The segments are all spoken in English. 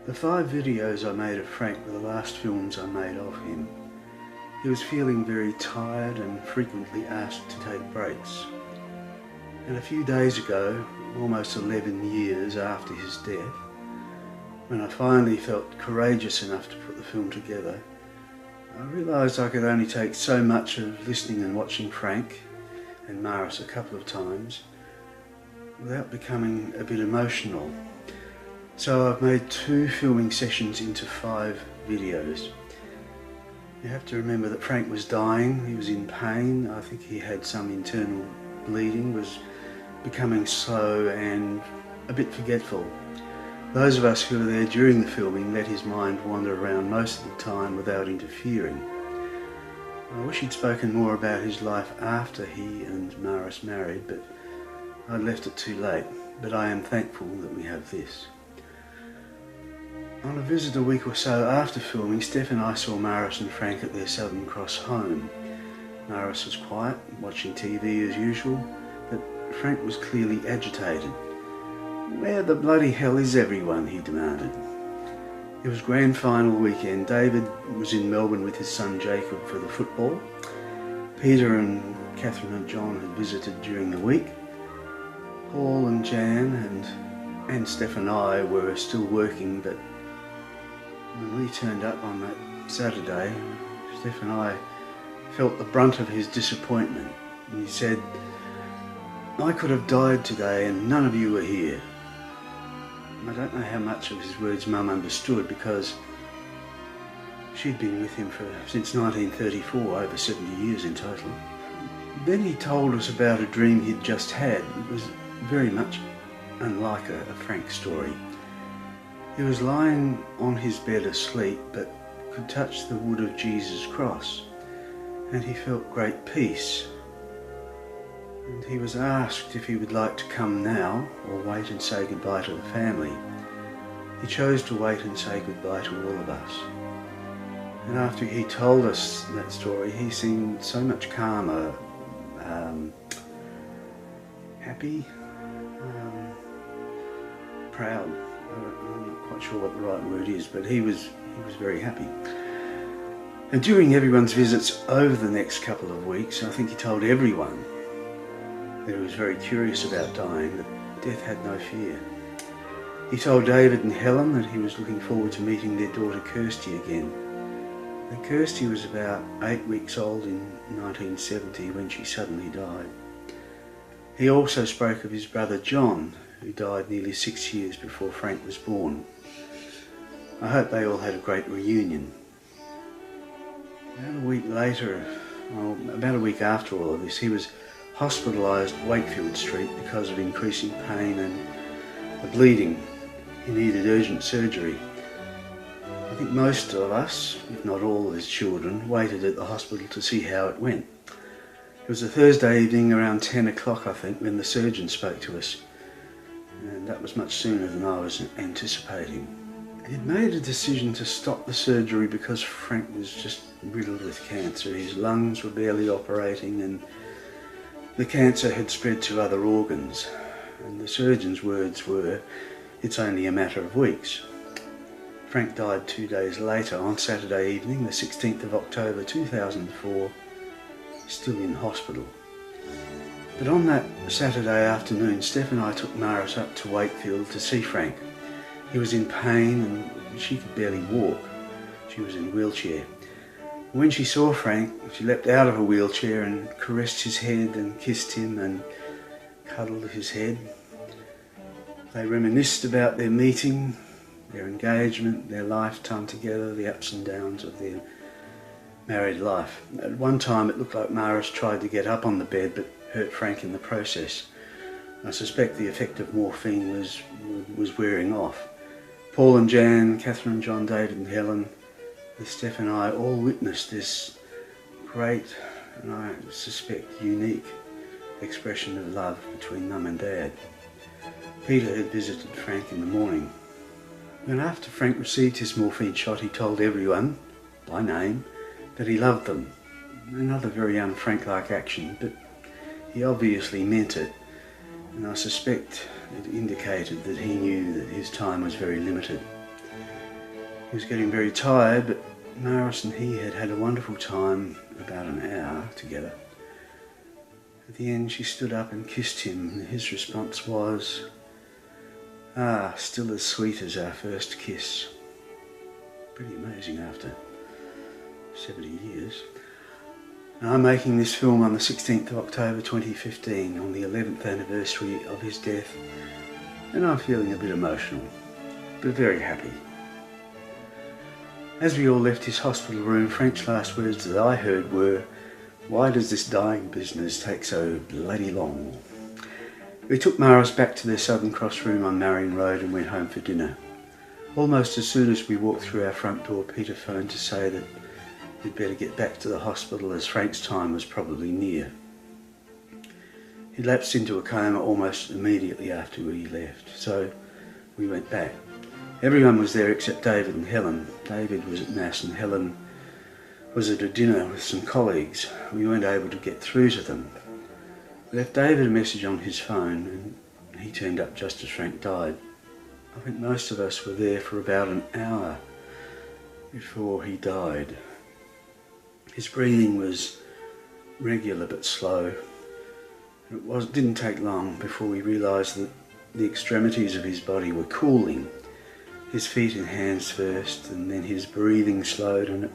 The 5 videos I made of Frank were the last films I made of him. He was feeling very tired and frequently asked to take breaks. And a few days ago, almost 11 years after his death, when I finally felt courageous enough to put the film together, I realised I could only take so much of listening and watching Frank and Maris a couple of times without becoming a bit emotional. So I've made 2 filming sessions into 5 videos. You have to remember that Frank was dying, he was in pain, I think he had some internal bleeding, was becoming slow and a bit forgetful. Those of us who were there during the filming let his mind wander around most of the time without interfering. I wish he'd spoken more about his life after he and Maris married, but I'd left it too late. But I am thankful that we have this. On a visit a week or so after filming, Steph and I saw Maris and Frank at their Southern Cross home. Maris was quiet, watching TV as usual, but Frank was clearly agitated. "Where the bloody hell is everyone?" he demanded. It was grand final weekend. David was in Melbourne with his son Jacob for the football. Peter and Catherine and John had visited during the week. Paul and Jan and Steph and I were still working, but when we turned up on that Saturday, Steph and I felt the brunt of his disappointment. And he said, "I could have died today and none of you were here." I don't know how much of his words Mum understood, because she'd been with him since 1934, over 70 years in total. Then he told us about a dream he'd just had. It was very much unlike a Frank story. He was lying on his bed asleep, but could touch the wood of Jesus' cross, and he felt great peace. And he was asked if he would like to come now or wait and say goodbye to the family. He chose to wait and say goodbye to all of us. And after he told us that story, he seemed so much calmer, happy, proud. I'm not quite sure what the right word is, but he was very happy. And during everyone's visits over the next couple of weeks, I think he told everyone that he was very curious about dying, that death had no fear. He told David and Helen that he was looking forward to meeting their daughter Kirsty again. And Kirsty was about 8 weeks old in 1970 when she suddenly died. He also spoke of his brother John, who died nearly 6 years before Frank was born. I hope they all had a great reunion. About a week after all of this, he was hospitalised at Wakefield Street because of increasing pain and the bleeding. He needed urgent surgery. I think most of us, if not all of his children, waited at the hospital to see how it went. It was a Thursday evening around 10 o'clock, I think, when the surgeon spoke to us, and that was much sooner than I was anticipating. He'd made a decision to stop the surgery because Frank was just riddled with cancer. His lungs were barely operating and the cancer had spread to other organs, and the surgeon's words were, "It's only a matter of weeks." Frank died 2 days later, on Saturday evening, the 16th of October 2004, still in hospital. But on that Saturday afternoon, Steph and I took Maris up to Wakefield to see Frank. He was in pain and she could barely walk. She was in a wheelchair. When she saw Frank, she leapt out of a wheelchair and caressed his head and kissed him and cuddled his head. They reminisced about their meeting, their engagement, their lifetime together, the ups and downs of their married life. At one time it looked like Maris tried to get up on the bed but hurt Frank in the process. I suspect the effect of morphine was wearing off. Paul and Jan, Catherine and John, David and Helen, Steph and I all witnessed this great, and I suspect unique, expression of love between Mum and Dad. Peter had visited Frank in the morning. And after Frank received his morphine shot, he told everyone, by name, that he loved them. Another very un-Frank-like action, but he obviously meant it, and I suspect it indicated that he knew that his time was very limited. He was getting very tired, but Maris and he had had a wonderful time, about an hour together. At the end she stood up and kissed him, and his response was, "Ah, still as sweet as our first kiss." Pretty amazing after 70 years. Now, I'm making this film on the 16th of October 2015, on the 11th anniversary of his death, and I'm feeling a bit emotional, but very happy. As we all left his hospital room, Frank's last words that I heard were, "Why does this dying business take so bloody long?" We took Maris back to their Southern Cross room on Marion Road and went home for dinner. Almost as soon as we walked through our front door, Peter phoned to say that we'd better get back to the hospital as Frank's time was probably near. He lapsed into a coma almost immediately after we left, so we went back. Everyone was there except David and Helen. David was at Mass and Helen was at a dinner with some colleagues. We weren't able to get through to them. We left David a message on his phone, and he turned up just as Frank died. I think most of us were there for about an hour before he died. His breathing was regular but slow. It didn't take long before we realised that the extremities of his body were cooling. His feet and hands first, and then his breathing slowed, and it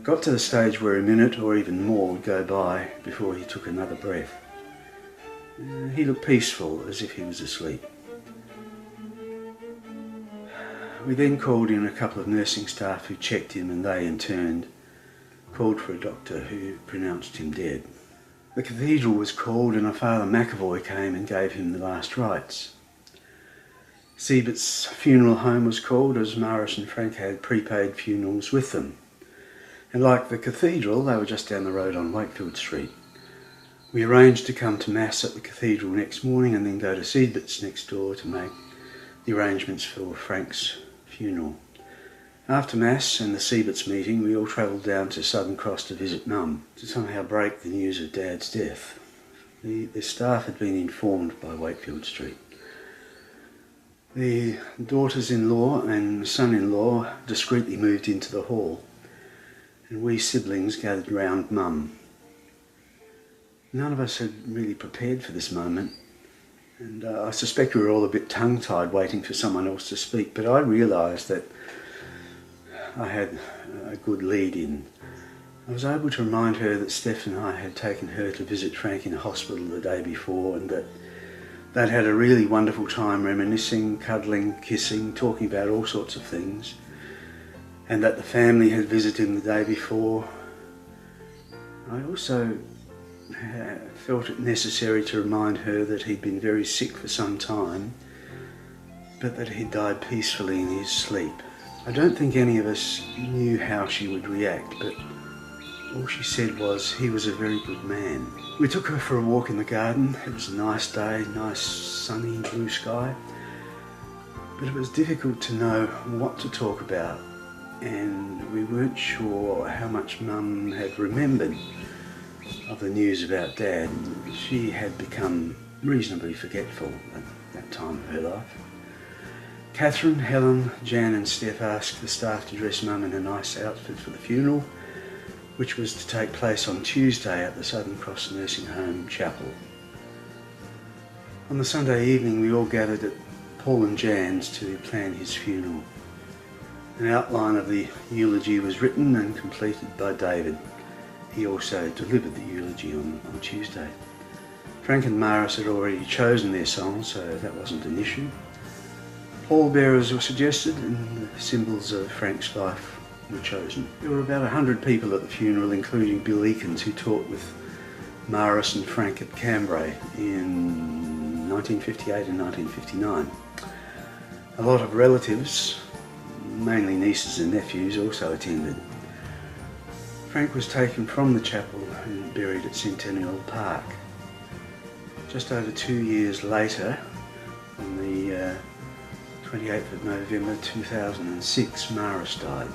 got to the stage where a minute or even more would go by before he took another breath. He looked peaceful, as if he was asleep. We then called in a couple of nursing staff who checked him, and they in turn called for a doctor who pronounced him dead. The cathedral was called, and a Father McAvoy came and gave him the last rites. Siebert's funeral home was called, as Maris and Frank had prepaid funerals with them. And like the cathedral, they were just down the road on Wakefield Street. We arranged to come to Mass at the cathedral next morning and then go to Siebert's next door to make the arrangements for Frank's funeral. After Mass and the Siebert's meeting, we all travelled down to Southern Cross to visit Mum, to somehow break the news of Dad's death. The staff had been informed by Wakefield Street. The daughters-in-law and son-in-law discreetly moved into the hall, and we siblings gathered round Mum. None of us had really prepared for this moment, and I suspect we were all a bit tongue-tied waiting for someone else to speak, but I realised that I had a good lead-in. I was able to remind her that Steph and I had taken her to visit Frank in hospital the day before, and that they'd had a really wonderful time reminiscing, cuddling, kissing, talking about all sorts of things, and that the family had visited him the day before. I also felt it necessary to remind her that he'd been very sick for some time, but that he died peacefully in his sleep. I don't think any of us knew how she would react, but all she said was he was a very good man. We took her for a walk in the garden. It was a nice day, nice sunny blue sky, but it was difficult to know what to talk about, and we weren't sure how much Mum had remembered of the news about Dad. She had become reasonably forgetful at that time of her life. Catherine, Helen, Jan and Steph asked the staff to dress Mum in a nice outfit for the funeral, which was to take place on Tuesday at the Southern Cross Nursing Home Chapel. On the Sunday evening, we all gathered at Paul and Jan's to plan his funeral. An outline of the eulogy was written and completed by David. He also delivered the eulogy on Tuesday. Frank and Maris had already chosen their song, so that wasn't an issue. Pallbearers were suggested, and the symbols of Frank's life were chosen. There were about 100 people at the funeral, including Bill Eakins, who taught with Maris and Frank at Cambrai in 1958 and 1959. A lot of relatives, mainly nieces and nephews, also attended. Frank was taken from the chapel and buried at Centennial Park. Just over 2 years later, on the 28th of November 2006, Maris died.